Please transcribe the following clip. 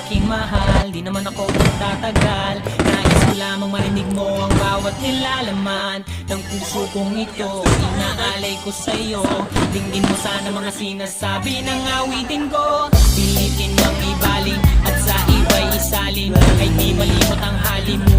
aking mahal, di naman ako tatagal. Nais ko lamang marinig mo ang bawat nilalaman ng puso kong ito, inaalay ko sa'yo. Dinggin mo sana mga sinasabi ng awitin ko. Pilitin mang ibaling at sa iba'y isalin, ay di malimot ang halimutan